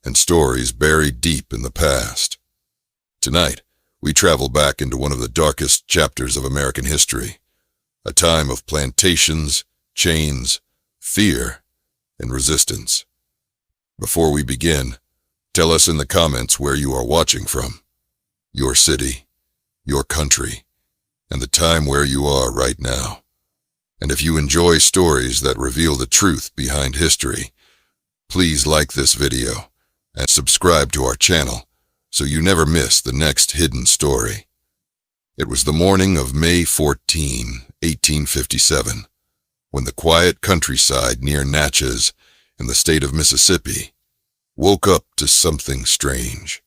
and stories buried deep in the past. Tonight, we travel back into one of the darkest chapters of American history, a time of plantations, chains, fear, and resistance. Before we begin, tell us in the comments where you are watching from, your city, your country, and the time where you are right now. And if you enjoy stories that reveal the truth behind history, please like this video and subscribe to our channel so you never miss the next hidden story. It was the morning of May 14, 1857, when the quiet countryside near Natchez in the state of Mississippi woke up to something strange.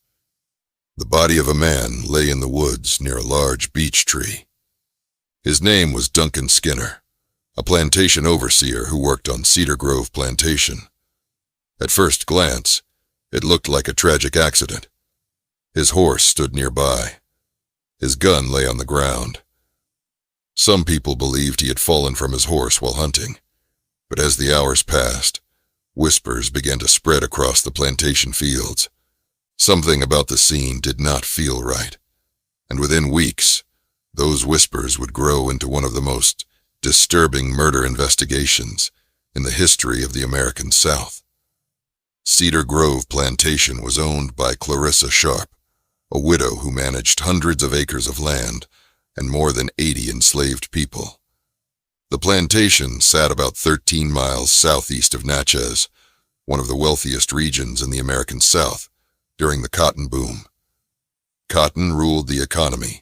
The body of a man lay in the woods near a large beech tree. His name was Duncan Skinner, a plantation overseer who worked on Cedar Grove Plantation. At first glance, it looked like a tragic accident. His horse stood nearby. His gun lay on the ground. Some people believed he had fallen from his horse while hunting, but as the hours passed, whispers began to spread across the plantation fields. Something about the scene did not feel right, and within weeks, those whispers would grow into one of the most disturbing murder investigations in the history of the American South. Cedar Grove Plantation was owned by Clarissa Sharp, a widow who managed hundreds of acres of land and more than 80 enslaved people. The plantation sat about 13 miles southeast of Natchez, one of the wealthiest regions in the American South, during the cotton boom. Cotton ruled the economy,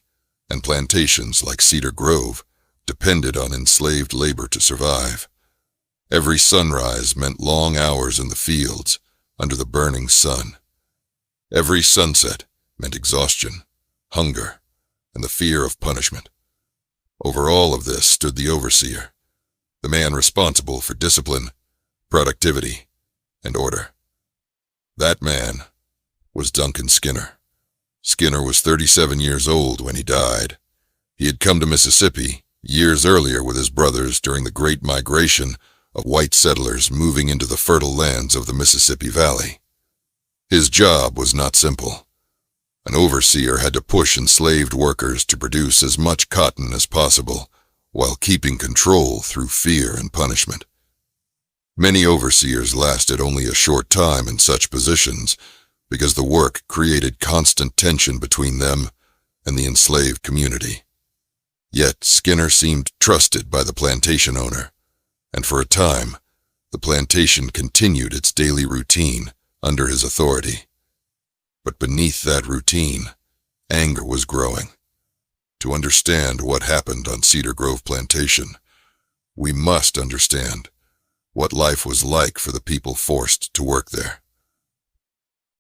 and plantations like Cedar Grove depended on enslaved labor to survive. Every sunrise meant long hours in the fields under the burning sun. Every sunset meant exhaustion, hunger, and the fear of punishment. Over all of this stood the overseer, the man responsible for discipline, productivity, and order. That man was Duncan Skinner. Skinner was 37 years old when he died. He had come to Mississippi years earlier with his brothers during the Great Migration of white settlers moving into the fertile lands of the Mississippi Valley. His job was not simple. An overseer had to push enslaved workers to produce as much cotton as possible while keeping control through fear and punishment. Many overseers lasted only a short time in such positions because the work created constant tension between them and the enslaved community. Yet Skinner seemed trusted by the plantation owner, and for a time, the plantation continued its daily routine under his authority. But beneath that routine, anger was growing. To understand what happened on Cedar Grove Plantation, we must understand what life was like for the people forced to work there.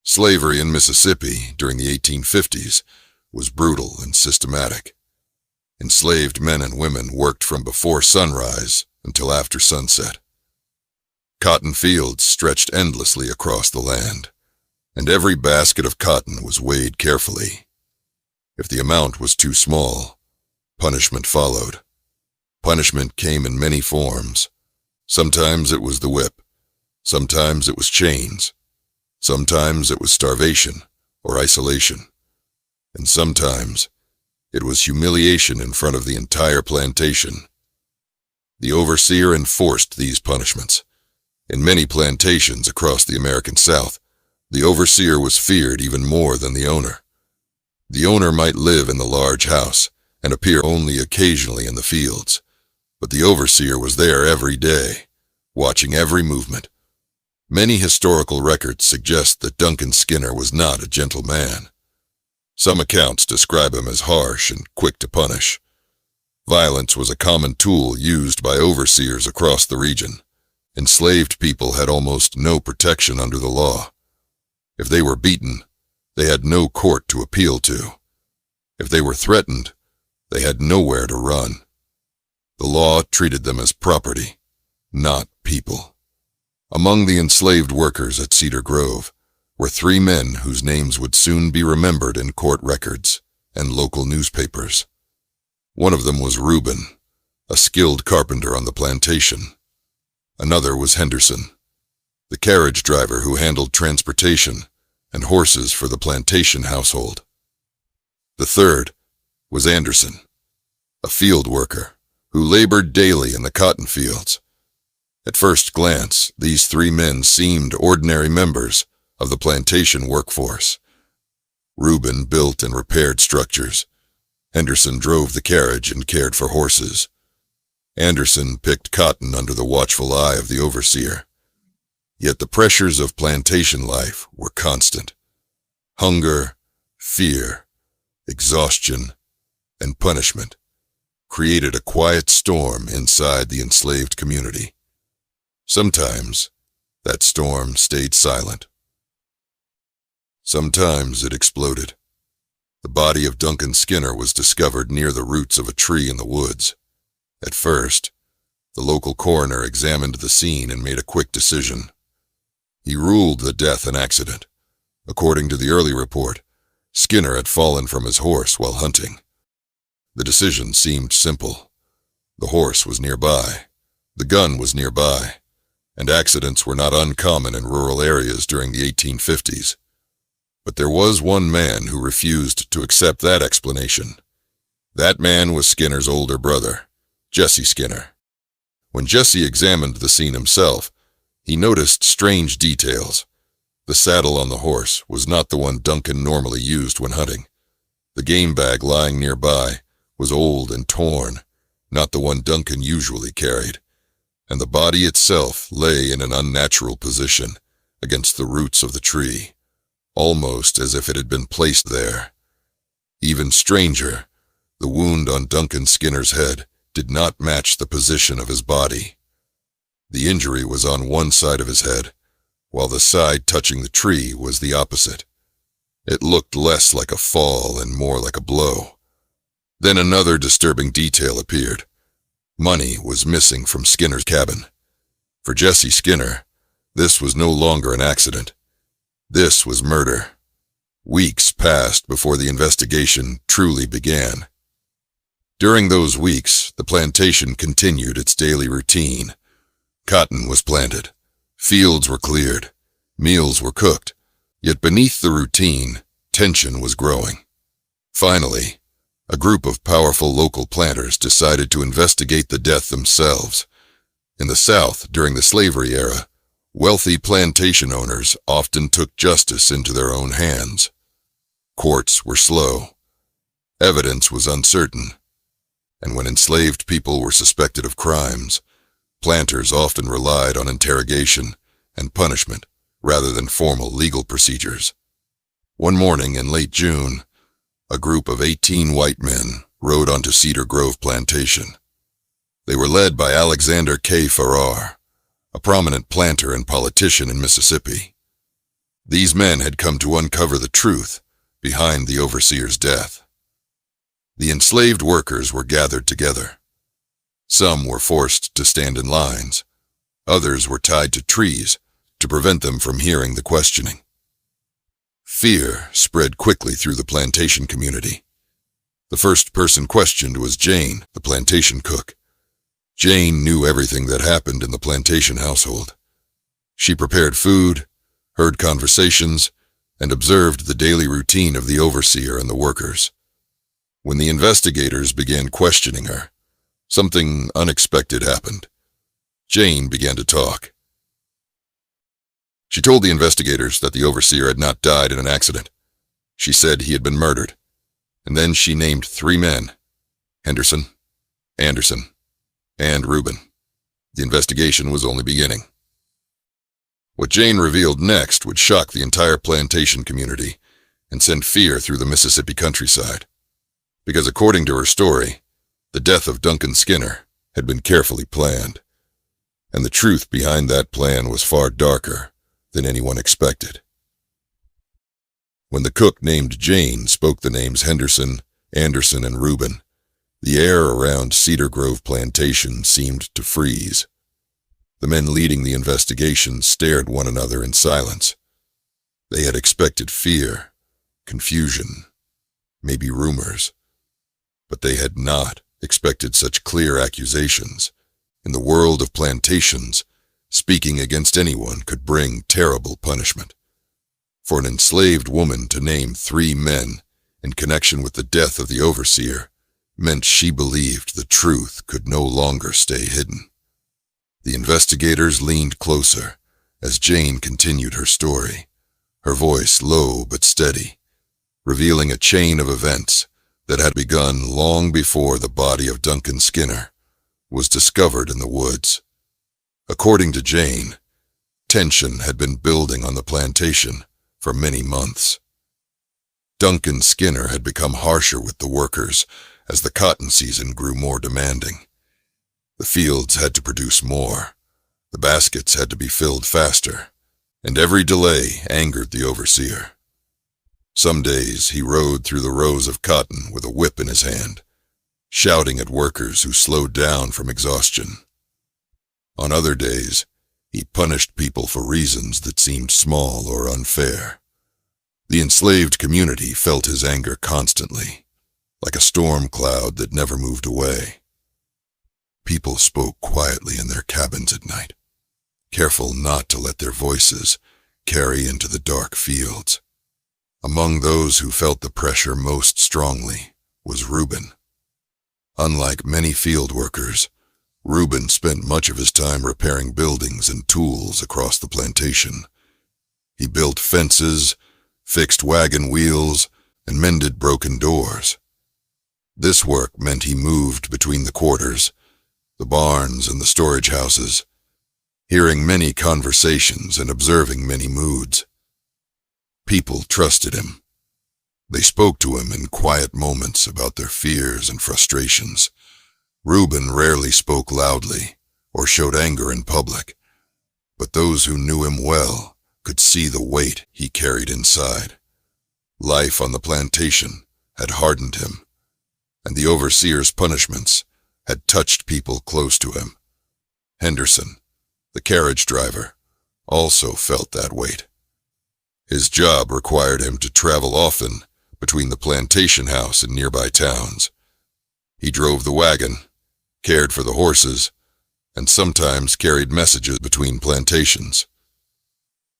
Slavery in Mississippi during the 1850s was brutal and systematic. Enslaved men and women worked from before sunrise until after sunset. Cotton fields stretched endlessly across the land, and every basket of cotton was weighed carefully. If the amount was too small, punishment followed. Punishment came in many forms. Sometimes it was the whip, sometimes it was chains, sometimes it was starvation or isolation, and sometimes it was humiliation in front of the entire plantation. The overseer enforced these punishments. In many plantations across the American South, the overseer was feared even more than the owner. The owner might live in the large house and appear only occasionally in the fields, but the overseer was there every day, watching every movement. Many historical records suggest that Duncan Skinner was not a gentle man. Some accounts describe him as harsh and quick to punish. Violence was a common tool used by overseers across the region. Enslaved people had almost no protection under the law. If they were beaten, they had no court to appeal to. If they were threatened, they had nowhere to run. The law treated them as property, not people. Among the enslaved workers at Cedar Grove were 3 men whose names would soon be remembered in court records and local newspapers. One of them was Reuben, a skilled carpenter on the plantation. Another was Henderson. the carriage driver who handled transportation, and horses for the plantation household. The third was Anderson, a field worker who labored daily in the cotton fields. At first glance, these three men seemed ordinary members of the plantation workforce. Reuben built and repaired structures. Henderson drove the carriage and cared for horses. Anderson picked cotton under the watchful eye of the overseer. Yet the pressures of plantation life were constant. Hunger, fear, exhaustion, and punishment created a quiet storm inside the enslaved community. Sometimes, that storm stayed silent. Sometimes it exploded. The body of Duncan Skinner was discovered near the roots of a tree in the woods. At first, the local coroner examined the scene and made a quick decision. He ruled the death an accident. According to the early report, Skinner had fallen from his horse while hunting. The decision seemed simple. The horse was nearby. The gun was nearby. And accidents were not uncommon in rural areas during the 1850s. But there was one man who refused to accept that explanation. That man was Skinner's older brother, Jesse Skinner. When Jesse examined the scene himself, he noticed strange details. The saddle on the horse was not the one Duncan normally used when hunting. The game bag lying nearby was old and torn, not the one Duncan usually carried. And the body itself lay in an unnatural position against the roots of the tree, almost as if it had been placed there. Even stranger, the wound on Duncan Skinner's head did not match the position of his body. The injury was on one side of his head, while the side touching the tree was the opposite. It looked less like a fall and more like a blow. Then another disturbing detail appeared. Money was missing from Skinner's cabin. For Jesse Skinner, this was no longer an accident. This was murder. Weeks passed before the investigation truly began. During those weeks, the plantation continued its daily routine. Cotton was planted. Fields were cleared. Meals were cooked. Yet beneath the routine, tension was growing. Finally, a group of powerful local planters decided to investigate the death themselves. In the South, during the slavery era, wealthy plantation owners often took justice into their own hands. Courts were slow. Evidence was uncertain. And when enslaved people were suspected of crimes, planters often relied on interrogation and punishment rather than formal legal procedures. One morning in late June, a group of 18 white men rode onto Cedar Grove Plantation. They were led by Alexander K. Farrar, a prominent planter and politician in Mississippi. These men had come to uncover the truth behind the overseer's death. The enslaved workers were gathered together. Some were forced to stand in lines. Others were tied to trees to prevent them from hearing the questioning. Fear spread quickly through the plantation community. The first person questioned was Jane, the plantation cook. Jane knew everything that happened in the plantation household. She prepared food, heard conversations, and observed the daily routine of the overseer and the workers. When the investigators began questioning her, something unexpected happened. Jane began to talk. She told the investigators that the overseer had not died in an accident. She said he had been murdered. And then she named 3 men: Henderson, Anderson, and Reuben. The investigation was only beginning. What Jane revealed next would shock the entire plantation community and send fear through the Mississippi countryside. Because according to her story, the death of Duncan Skinner had been carefully planned. And the truth behind that plan was far darker than anyone expected. When the cook named Jane spoke the names Henderson, Anderson, and Reuben, the air around Cedar Grove Plantation seemed to freeze. The men leading the investigation stared one another in silence. They had expected fear, confusion, maybe rumors, but they had not expected such clear accusations. In the world of plantations, Speaking against anyone could bring terrible punishment. For an enslaved woman to name 3 men in connection with the death of the overseer meant she believed the truth could no longer stay hidden. The investigators leaned closer as Jane continued her story, her voice low but steady, revealing a chain of events that had begun long before the body of Duncan Skinner was discovered in the woods. According to Jane, tension had been building on the plantation for many months. Duncan Skinner had become harsher with the workers as the cotton season grew more demanding. The fields had to produce more, the baskets had to be filled faster, and every delay angered the overseer. Some days he rode through the rows of cotton with a whip in his hand, shouting at workers who slowed down from exhaustion. On other days, he punished people for reasons that seemed small or unfair. The enslaved community felt his anger constantly, like a storm cloud that never moved away. People spoke quietly in their cabins at night, careful not to let their voices carry into the dark fields. Among those who felt the pressure most strongly was Reuben. Unlike many field workers, Reuben spent much of his time repairing buildings and tools across the plantation. He built fences, fixed wagon wheels, and mended broken doors. This work meant he moved between the quarters, the barns and the storage houses, hearing many conversations and observing many moods. People trusted him. They spoke to him in quiet moments about their fears and frustrations. Reuben rarely spoke loudly or showed anger in public, but those who knew him well could see the weight he carried inside. Life on the plantation had hardened him, and the overseer's punishments had touched people close to him. Henderson, the carriage driver, also felt that weight. His job required him to travel often between the plantation house and nearby towns. He drove the wagon, cared for the horses, and sometimes carried messages between plantations.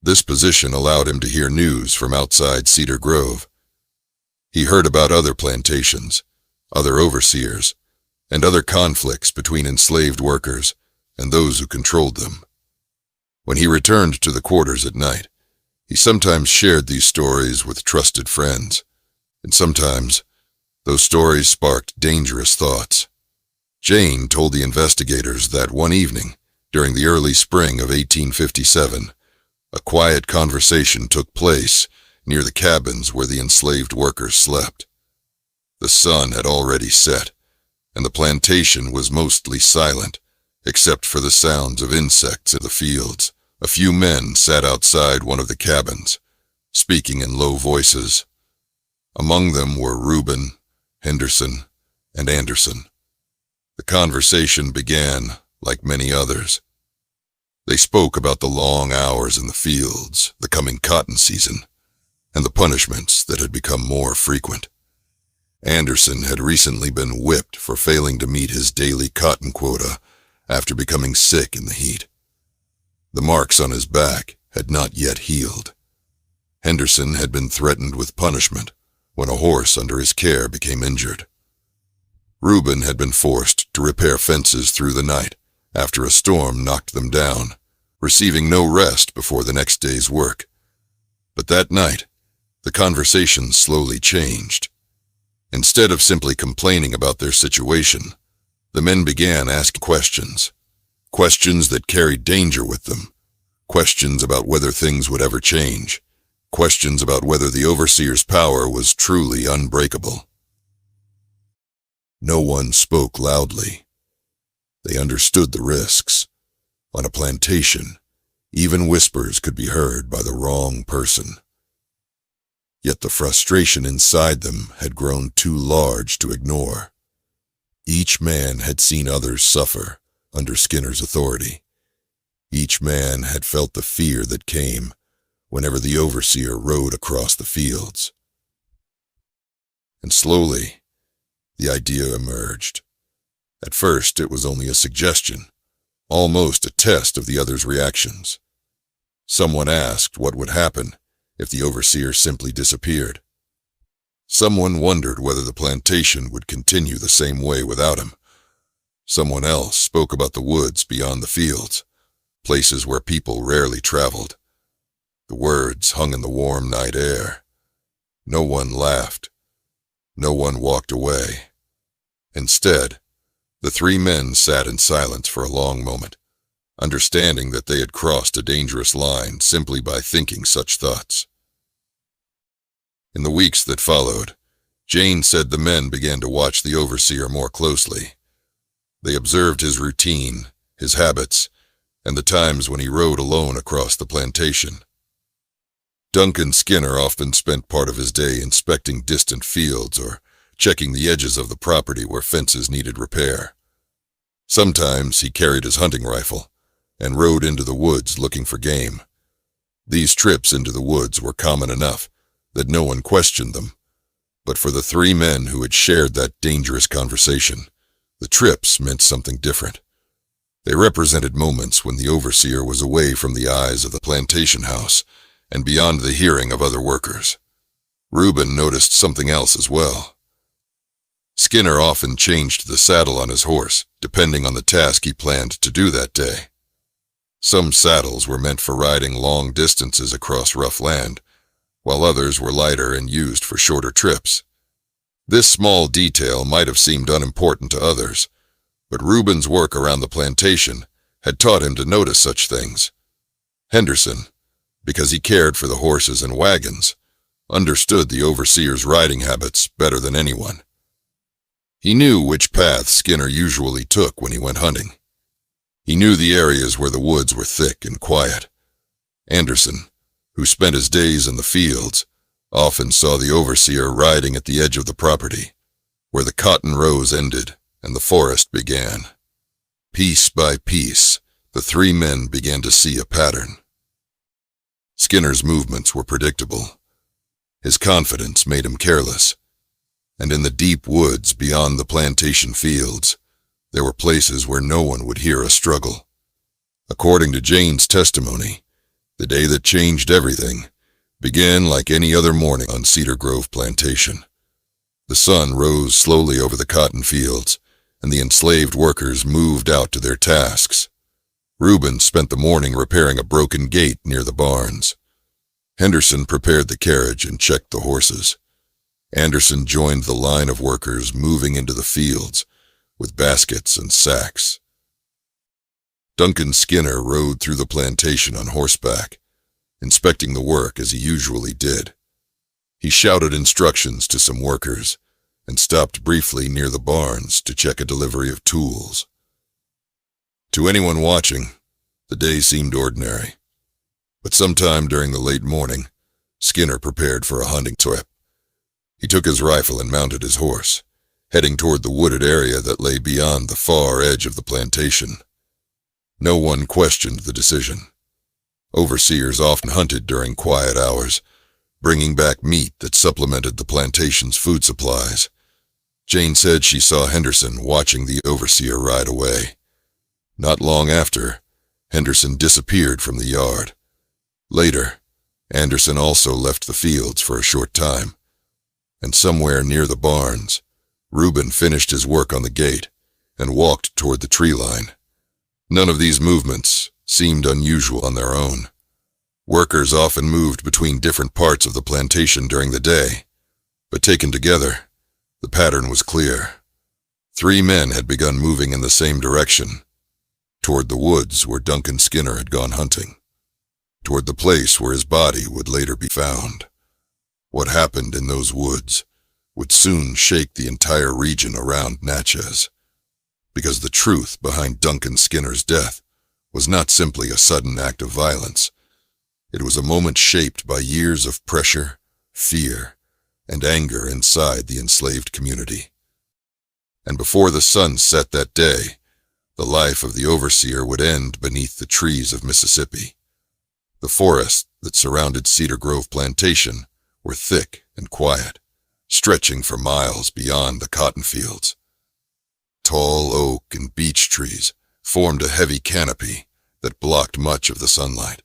This position allowed him to hear news from outside Cedar Grove. He heard about other plantations, other overseers, and other conflicts between enslaved workers and those who controlled them. When he returned to the quarters at night, he sometimes shared these stories with trusted friends, and sometimes those stories sparked dangerous thoughts. Jane told the investigators that one evening, during the early spring of 1857, a quiet conversation took place near the cabins where the enslaved workers slept. The sun had already set, and the plantation was mostly silent, except for the sounds of insects in the fields. A few men sat outside one of the cabins, speaking in low voices. Among them were Reuben, Henderson, and Anderson. The conversation began like many others. They spoke about the long hours in the fields, the coming cotton season, and the punishments that had become more frequent. Anderson had recently been whipped for failing to meet his daily cotton quota after becoming sick in the heat. The marks on his back had not yet healed. Henderson had been threatened with punishment when a horse under his care became injured. Reuben had been forced to repair fences through the night after a storm knocked them down, receiving no rest before the next day's work. But that night, the conversation slowly changed. Instead of simply complaining about their situation, the men began asking questions that carried danger with them, questions about whether things would ever change, questions about whether the overseer's power was truly unbreakable. No one spoke loudly. They understood the risks. On a plantation, even whispers could be heard by the wrong person. Yet the frustration inside them had grown too large to ignore. Each man had seen others suffer under Skinner's authority. Each man had felt the fear that came whenever the overseer rode across the fields. And slowly, the idea emerged. At first, it was only a suggestion, almost a test of the other's reactions. Someone asked what would happen if the overseer simply disappeared. Someone wondered whether the plantation would continue the same way without him. Someone else spoke about the woods beyond the fields, places where people rarely traveled. The words hung in the warm night air. No one laughed. No one walked away. Instead, the three men sat in silence for a long moment, understanding that they had crossed a dangerous line simply by thinking such thoughts. In the weeks that followed, Jane said the men began to watch the overseer more closely. They observed his routine, his habits, and the times when he rode alone across the plantation. Duncan Skinner often spent part of his day inspecting distant fields or checking the edges of the property where fences needed repair. Sometimes he carried his hunting rifle and rode into the woods looking for game. These trips into the woods were common enough that no one questioned them, but for the three men who had shared that dangerous conversation, the trips meant something different. They represented moments when the overseer was away from the eyes of the plantation house and beyond the hearing of other workers. Reuben noticed something else as well. Skinner often changed the saddle on his horse, depending on the task he planned to do that day. Some saddles were meant for riding long distances across rough land, while others were lighter and used for shorter trips. This small detail might have seemed unimportant to others, but Reuben's work around the plantation had taught him to notice such things. Henderson, because he cared for the horses and wagons, understood the overseer's riding habits better than anyone. He knew which paths Skinner usually took when he went hunting. He knew the areas where the woods were thick and quiet. Anderson, who spent his days in the fields, often saw the overseer riding at the edge of the property, where the cotton rows ended and the forest began. Piece by piece, the three men began to see a pattern. Skinner's movements were predictable. His confidence made him careless. And in the deep woods beyond the plantation fields, there were places where no one would hear a struggle. According to Jane's testimony, the day that changed everything began like any other morning on Cedar Grove Plantation. The sun rose slowly over the cotton fields, and the enslaved workers moved out to their tasks. Reuben spent the morning repairing a broken gate near the barns. Henderson prepared the carriage and checked the horses. Anderson joined the line of workers moving into the fields with baskets and sacks. Duncan Skinner rode through the plantation on horseback, inspecting the work as he usually did. He shouted instructions to some workers and stopped briefly near the barns to check a delivery of tools. To anyone watching, the day seemed ordinary, but sometime during the late morning, Skinner prepared for a hunting trip. He took his rifle and mounted his horse, heading toward the wooded area that lay beyond the far edge of the plantation. No one questioned the decision. Overseers often hunted during quiet hours, bringing back meat that supplemented the plantation's food supplies. Jane said she saw Henderson watching the overseer ride away. Not long after, Henderson disappeared from the yard. Later, Anderson also left the fields for a short time, and somewhere near the barns, Reuben finished his work on the gate and walked toward the tree line. None of these movements seemed unusual on their own. Workers often moved between different parts of the plantation during the day, but taken together, the pattern was clear. Three men had begun moving in the same direction, toward the woods where Duncan Skinner had gone hunting, toward the place where his body would later be found. What happened in those woods would soon shake the entire region around Natchez, because the truth behind Duncan Skinner's death was not simply a sudden act of violence. It was a moment shaped by years of pressure, fear, and anger inside the enslaved community. And before the sun set that day, the life of the overseer would end beneath the trees of Mississippi. The forests that surrounded Cedar Grove Plantation were thick and quiet, stretching for miles beyond the cotton fields. Tall oak and beech trees formed a heavy canopy that blocked much of the sunlight.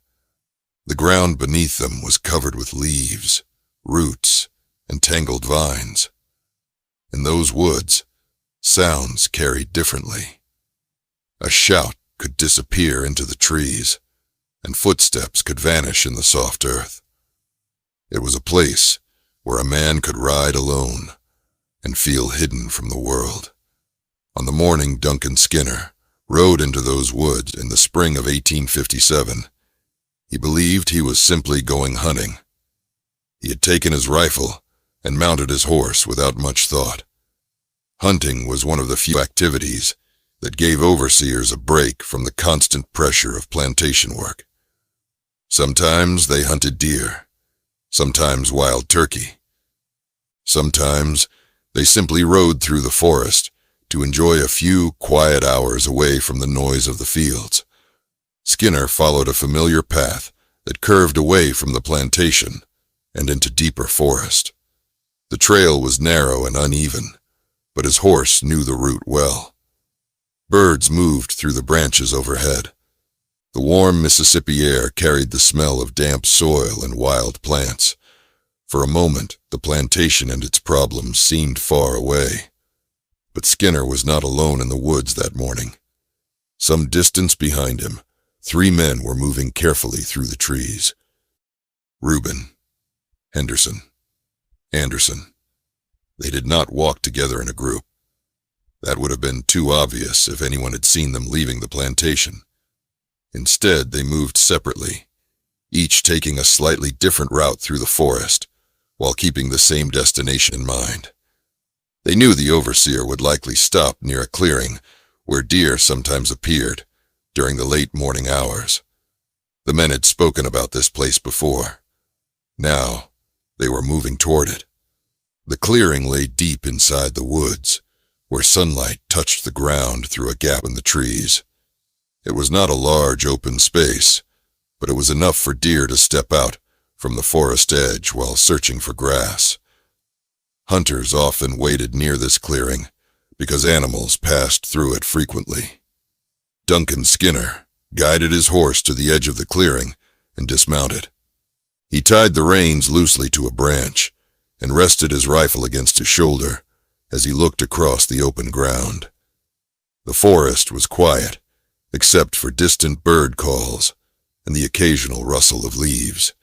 The ground beneath them was covered with leaves, roots, and tangled vines. In those woods, sounds carried differently. A shout could disappear into the trees, and footsteps could vanish in the soft earth. It was a place where a man could ride alone and feel hidden from the world. On the morning Duncan Skinner rode into those woods in the spring of 1857, he believed he was simply going hunting. He had taken his rifle and mounted his horse without much thought. Hunting was one of the few activities that gave overseers a break from the constant pressure of plantation work. Sometimes they hunted deer, sometimes wild turkey. Sometimes they simply rode through the forest to enjoy a few quiet hours away from the noise of the fields. Skinner followed a familiar path that curved away from the plantation and into deeper forest. The trail was narrow and uneven, but his horse knew the route well. Birds moved through the branches overhead. The warm Mississippi air carried the smell of damp soil and wild plants. For a moment, the plantation and its problems seemed far away. But Skinner was not alone in the woods that morning. Some distance behind him, 3 men were moving carefully through the trees. Reuben, Henderson, Anderson. They did not walk together in a group. That would have been too obvious if anyone had seen them leaving the plantation. Instead, they moved separately, each taking a slightly different route through the forest, while keeping the same destination in mind. They knew the overseer would likely stop near a clearing where deer sometimes appeared during the late morning hours. The men had spoken about this place before. Now, they were moving toward it. The clearing lay deep inside the woods, where sunlight touched the ground through a gap in the trees. It was not a large open space, but it was enough for deer to step out from the forest edge while searching for grass. Hunters often waited near this clearing because animals passed through it frequently. Duncan Skinner guided his horse to the edge of the clearing and dismounted. He tied the reins loosely to a branch and rested his rifle against his shoulder as he looked across the open ground. The forest was quiet, except for distant bird calls and the occasional rustle of leaves.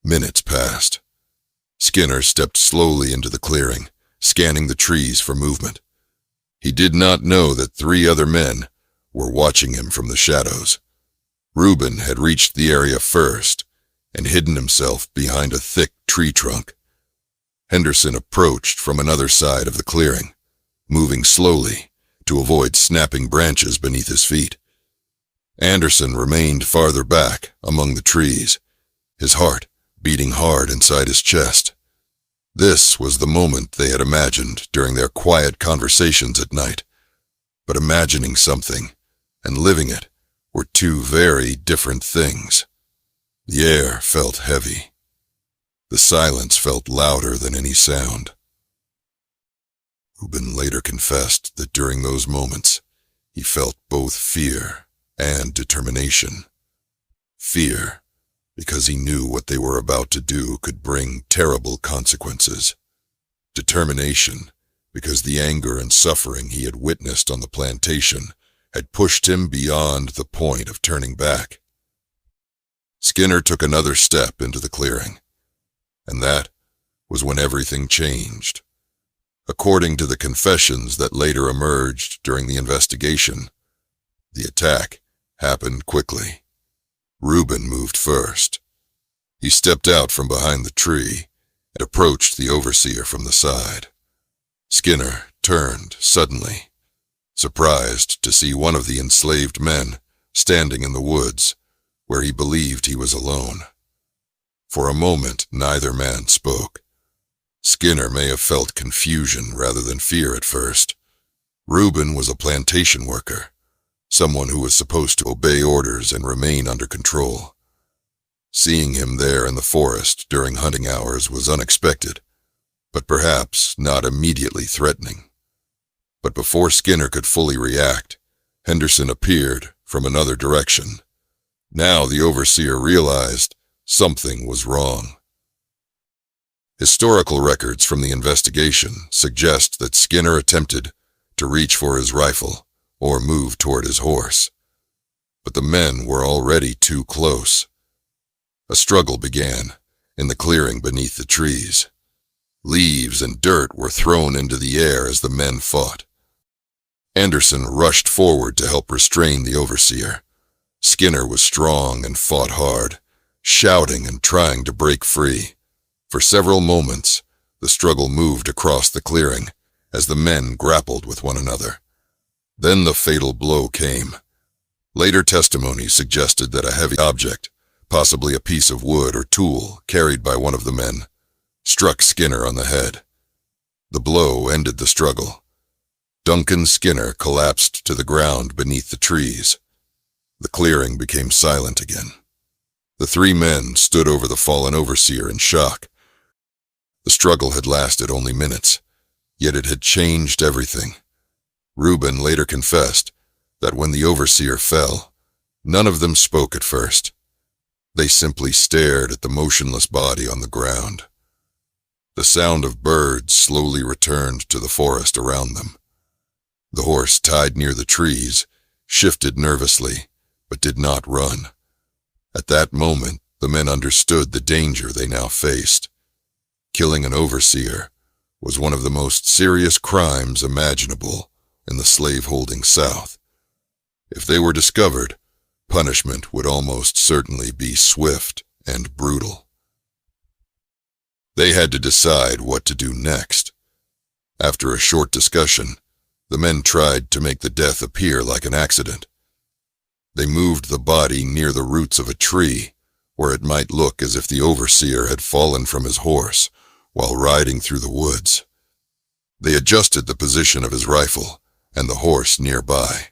Minutes passed. Skinner stepped slowly into the clearing, scanning the trees for movement. He did not know that 3 other men were watching him from the shadows. Reuben had reached the area first and hidden himself behind a thick tree trunk. Henderson approached from another side of the clearing, moving slowly to avoid snapping branches beneath his feet. Anderson remained farther back among the trees, his heart beating hard inside his chest. This was the moment they had imagined during their quiet conversations at night, but imagining something and living it were 2 very different things. The air felt heavy. The silence felt louder than any sound. Reuben later confessed that during those moments, he felt both fear and determination. Fear, because he knew what they were about to do could bring terrible consequences. Determination, because the anger and suffering he had witnessed on the plantation had pushed him beyond the point of turning back. Skinner took another step into the clearing, and that was when everything changed. According to the confessions that later emerged during the investigation, the attack happened quickly. Reuben moved first. He stepped out from behind the tree and approached the overseer from the side. Skinner turned suddenly, surprised to see one of the enslaved men standing in the woods where he believed he was alone. For a moment, neither man spoke. Skinner may have felt confusion rather than fear at first. Reuben was a plantation worker, someone who was supposed to obey orders and remain under control. Seeing him there in the forest during hunting hours was unexpected, but perhaps not immediately threatening. But before Skinner could fully react, Henderson appeared from another direction. Now the overseer realized something was wrong. Historical records from the investigation suggest that Skinner attempted to reach for his rifle or move toward his horse. But the men were already too close. A struggle began in the clearing beneath the trees. Leaves and dirt were thrown into the air as the men fought. Anderson rushed forward to help restrain the overseer. Skinner was strong and fought hard, shouting and trying to break free. For several moments, the struggle moved across the clearing as the men grappled with one another. Then the fatal blow came. Later testimony suggested that a heavy object, possibly a piece of wood or tool carried by one of the men, struck Skinner on the head. The blow ended the struggle. Duncan Skinner collapsed to the ground beneath the trees. The clearing became silent again. The three men stood over the fallen overseer in shock. The struggle had lasted only minutes, yet it had changed everything. Reuben later confessed that when the overseer fell, none of them spoke at first. They simply stared at the motionless body on the ground. The sound of birds slowly returned to the forest around them. The horse tied near the trees shifted nervously, but did not run. At that moment, the men understood the danger they now faced. Killing an overseer was one of the most serious crimes imaginable in the slave-holding South. If they were discovered, punishment would almost certainly be swift and brutal. They had to decide what to do next. After a short discussion, the men tried to make the death appear like an accident. They moved the body near the roots of a tree, where it might look as if the overseer had fallen from his horse while riding through the woods. They adjusted the position of his rifle and the horse nearby.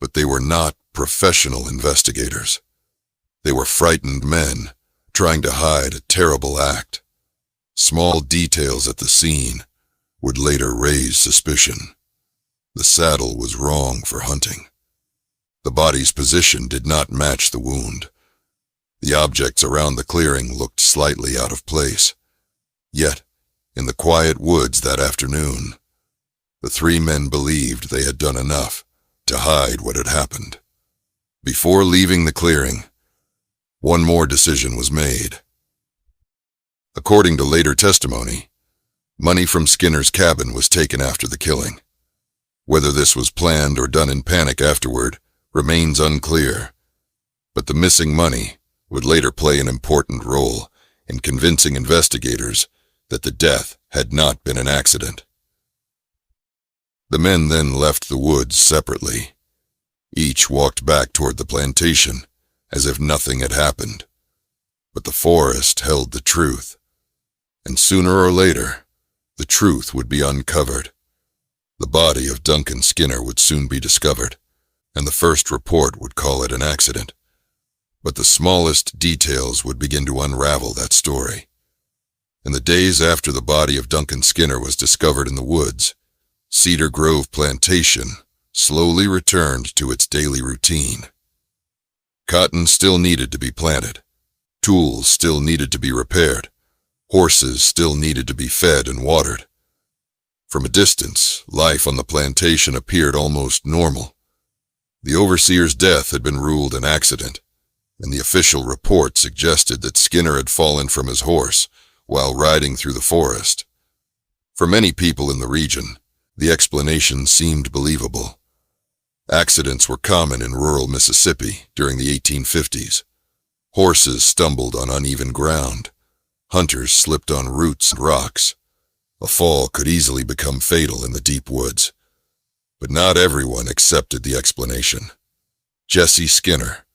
But they were not professional investigators. They were frightened men trying to hide a terrible act. Small details at the scene would later raise suspicion. The saddle was wrong for hunting. The body's position did not match the wound. The objects around the clearing looked slightly out of place. Yet, in the quiet woods that afternoon, the three men believed they had done enough to hide what had happened. Before leaving the clearing, one more decision was made. According to later testimony, money from Skinner's cabin was taken after the killing. Whether this was planned or done in panic afterward remains unclear, but the missing money would later play an important role in convincing investigators that the death had not been an accident. The men then left the woods separately. Each walked back toward the plantation, as if nothing had happened. But the forest held the truth, and sooner or later, the truth would be uncovered. The body of Duncan Skinner would soon be discovered, and the first report would call it an accident. But the smallest details would begin to unravel that story. In the days after the body of Duncan Skinner was discovered in the woods, Cedar Grove Plantation slowly returned to its daily routine. Cotton still needed to be planted. Tools still needed to be repaired. Horses still needed to be fed and watered. From a distance, life on the plantation appeared almost normal. The overseer's death had been ruled an accident, and the official report suggested that Skinner had fallen from his horse while riding through the forest. For many people in the region, the explanation seemed believable. Accidents were common in rural Mississippi during the 1850s. Horses stumbled on uneven ground. Hunters slipped on roots and rocks. A fall could easily become fatal in the deep woods. But not everyone accepted the explanation. Jesse Skinner,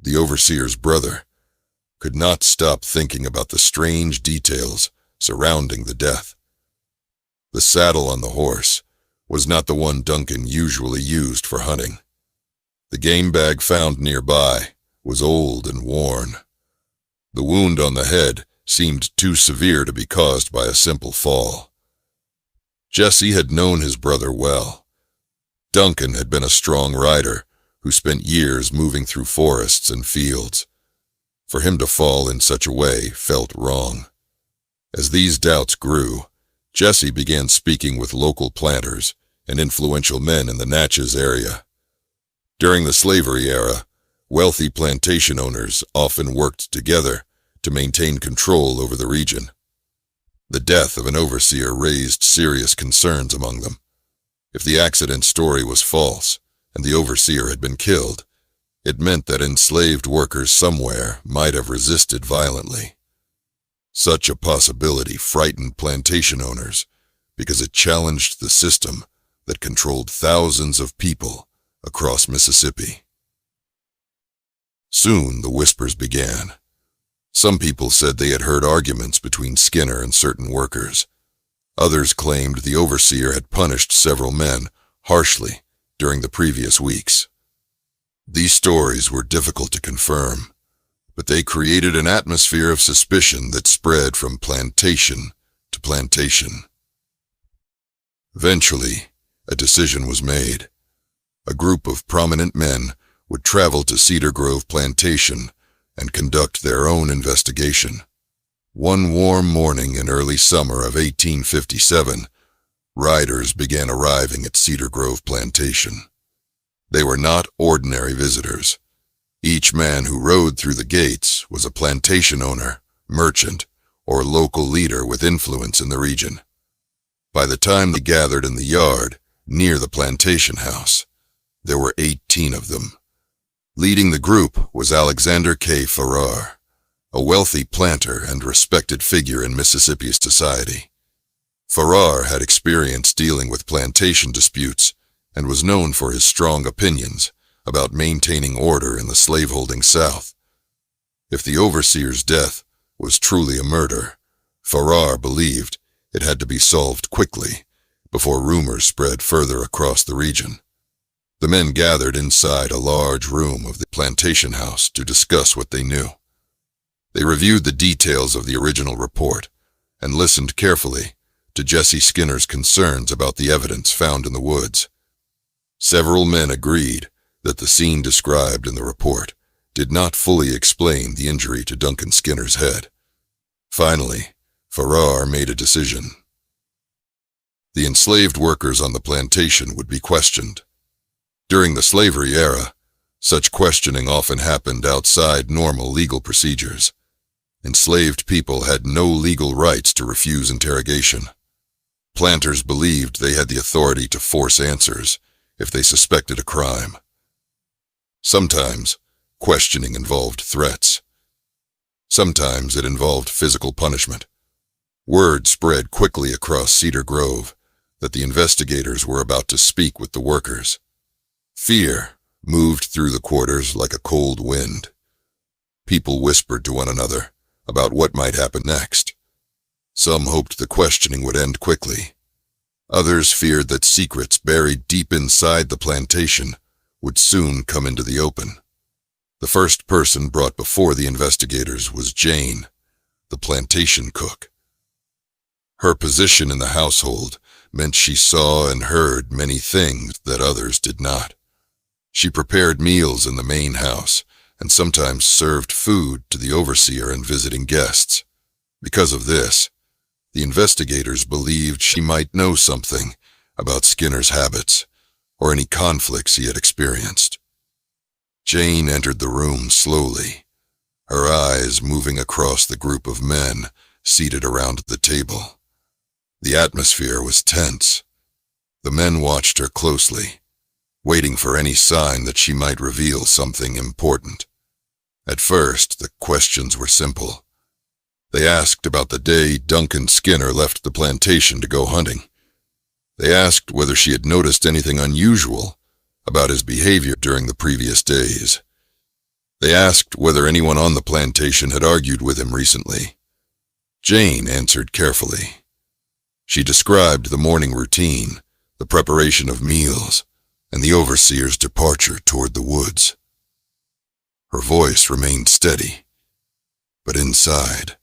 the overseer's brother, could not stop thinking about the strange details surrounding the death. The saddle on the horse was not the one Duncan usually used for hunting. The game bag found nearby was old and worn. The wound on the head seemed too severe to be caused by a simple fall. Jesse had known his brother well. Duncan had been a strong rider who spent years moving through forests and fields. For him to fall in such a way felt wrong. As these doubts grew, Jesse began speaking with local planters and influential men in the Natchez area. During the slavery era, wealthy plantation owners often worked together to maintain control over the region. The death of an overseer raised serious concerns among them. If the accident story was false and the overseer had been killed, it meant that enslaved workers somewhere might have resisted violently. Such a possibility frightened plantation owners because it challenged the system that controlled thousands of people across Mississippi. Soon the whispers began. Some people said they had heard arguments between Skinner and certain workers. Others claimed the overseer had punished several men harshly during the previous weeks. These stories were difficult to confirm, but they created an atmosphere of suspicion that spread from plantation to plantation. Eventually, a decision was made. A group of prominent men would travel to Cedar Grove Plantation and conduct their own investigation. One warm morning in early summer of 1857, riders began arriving at Cedar Grove Plantation. They were not ordinary visitors. Each man who rode through the gates was a plantation owner, merchant, or local leader with influence in the region. By the time they gathered in the yard near the plantation house, there were 18 of them. Leading the group was Alexander K. Farrar, a wealthy planter and respected figure in Mississippi society. Farrar had experience dealing with plantation disputes and was known for his strong opinions about maintaining order in the slaveholding South. If the overseer's death was truly a murder, Farrar believed it had to be solved quickly before rumors spread further across the region. The men gathered inside a large room of the plantation house to discuss what they knew. They reviewed the details of the original report and listened carefully to Jesse Skinner's concerns about the evidence found in the woods. Several men agreed that the scene described in the report did not fully explain the injury to Duncan Skinner's head. Finally, Farrar made a decision. The enslaved workers on the plantation would be questioned. During the slavery era, such questioning often happened outside normal legal procedures. Enslaved people had no legal rights to refuse interrogation. Planters believed they had the authority to force answers if they suspected a crime. Sometimes, questioning involved threats. Sometimes it involved physical punishment. Word spread quickly across Cedar Grove that the investigators were about to speak with the workers. Fear moved through the quarters like a cold wind. People whispered to one another about what might happen next. Some hoped the questioning would end quickly. Others feared that secrets buried deep inside the plantation would soon come into the open. The first person brought before the investigators was Jane, the plantation cook. Her position in the household meant she saw and heard many things that others did not. She prepared meals in the main house and sometimes served food to the overseer and visiting guests. Because of this, the investigators believed she might know something about Skinner's habits or any conflicts he had experienced. Jane entered the room slowly, her eyes moving across the group of men seated around the table. The atmosphere was tense. The men watched her closely, waiting for any sign that she might reveal something important. At first, the questions were simple. They asked about the day Duncan Skinner left the plantation to go hunting. They asked whether she had noticed anything unusual about his behavior during the previous days. They asked whether anyone on the plantation had argued with him recently. Jane answered carefully. She described the morning routine, the preparation of meals, and the overseer's departure toward the woods. Her voice remained steady, but inside,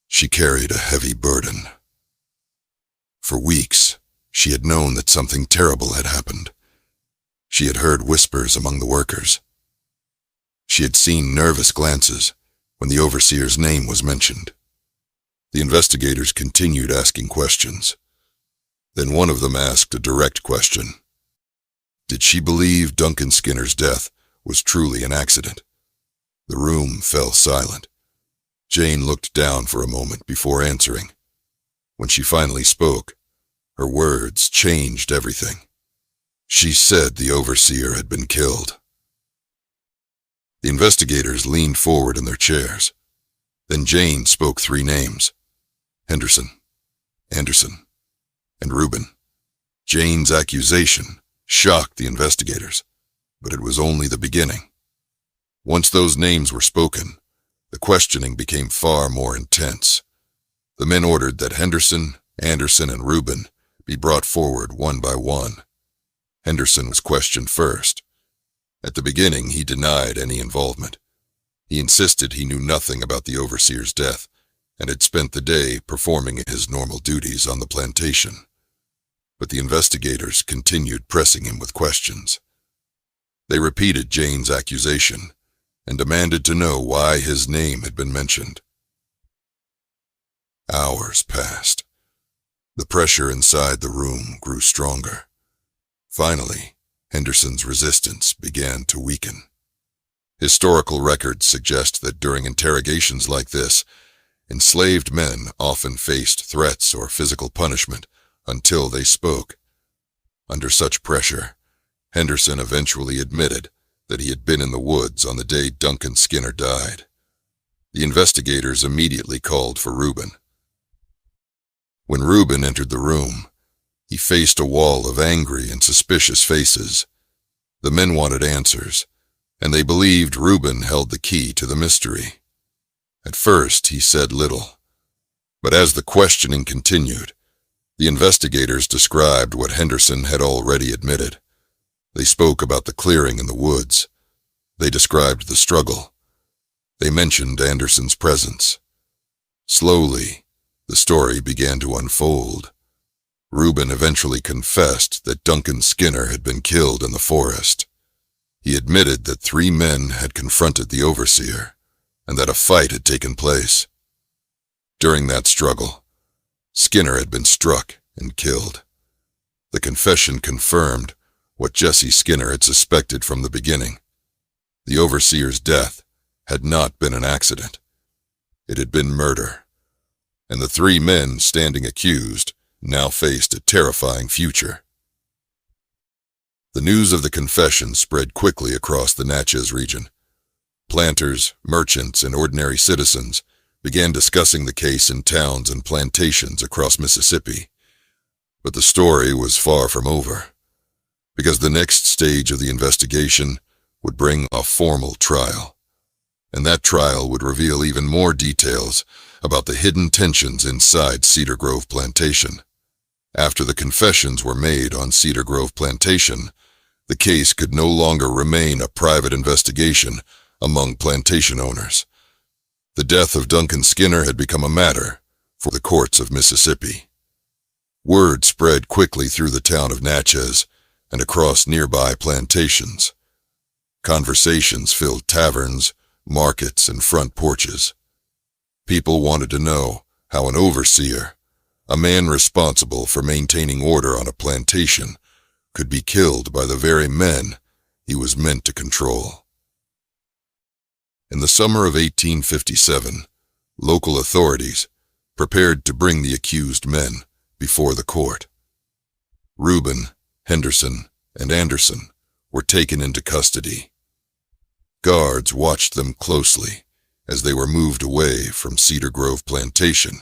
she carried a heavy burden. For weeks, she had known that something terrible had happened, She had heard whispers among the workers. She had seen nervous glances when the overseer's name was mentioned. The investigators continued asking questions. Then one of them asked a direct question. Did she believe Duncan Skinner's death was truly an accident? The room fell silent. Jane looked down for a moment before answering. When she finally spoke, her words changed everything. She said the overseer had been killed. The investigators leaned forward in their chairs. Then Jane spoke 3 names: Henderson, Anderson, and Reuben. Jane's accusation shocked the investigators, but it was only the beginning. Once those names were spoken, the questioning became far more intense. The men ordered that Henderson, Anderson, and Reuben be brought forward one by one. Henderson was questioned first. At the beginning, he denied any involvement. He insisted he knew nothing about the overseer's death and had spent the day performing his normal duties on the plantation. But the investigators continued pressing him with questions. They repeated Jane's accusation and demanded to know why his name had been mentioned. Hours passed. The pressure inside the room grew stronger. Finally, Henderson's resistance began to weaken. Historical records suggest that during interrogations like this, enslaved men often faced threats or physical punishment until they spoke. Under such pressure, Henderson eventually admitted that he had been in the woods on the day Duncan Skinner died. The investigators immediately called for Reuben. When Reuben entered the room, he faced a wall of angry and suspicious faces. The men wanted answers, and they believed Reuben held the key to the mystery. At first, he said little, but as the questioning continued, the investigators described what Henderson had already admitted. They spoke about the clearing in the woods. They described the struggle. They mentioned Anderson's presence. Slowly, the story began to unfold. Reuben eventually confessed that Duncan Skinner had been killed in the forest. He admitted that 3 men had confronted the overseer and that a fight had taken place. During that struggle, Skinner had been struck and killed. The confession confirmed what Jesse Skinner had suspected from the beginning. The overseer's death had not been an accident. It had been murder, and the 3 men standing accused now faced a terrifying future. The news of the confession spread quickly across the Natchez region. Planters, merchants, and ordinary citizens began discussing the case in towns and plantations across Mississippi. But the story was far from over, because the next stage of the investigation would bring a formal trial, and that trial would reveal even more details about the hidden tensions inside Cedar Grove Plantation. After the confessions were made on Cedar Grove Plantation, the case could no longer remain a private investigation among plantation owners. The death of Duncan Skinner had become a matter for the courts of Mississippi. Word spread quickly through the town of Natchez and across nearby plantations. Conversations filled taverns, markets, and front porches. People wanted to know how an overseer, a man responsible for maintaining order on a plantation, could be killed by the very men he was meant to control. In the summer of 1857, local authorities prepared to bring the accused men before the court. Reuben, Henderson, and Anderson were taken into custody. Guards watched them closely as they were moved away from Cedar Grove Plantation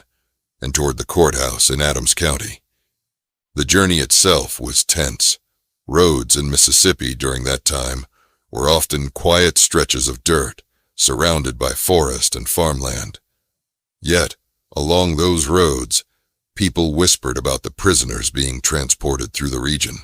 and toward the courthouse in Adams County. The journey itself was tense. Roads in Mississippi during that time were often quiet stretches of dirt surrounded by forest and farmland. Yet, along those roads, people whispered about the prisoners being transported through the region.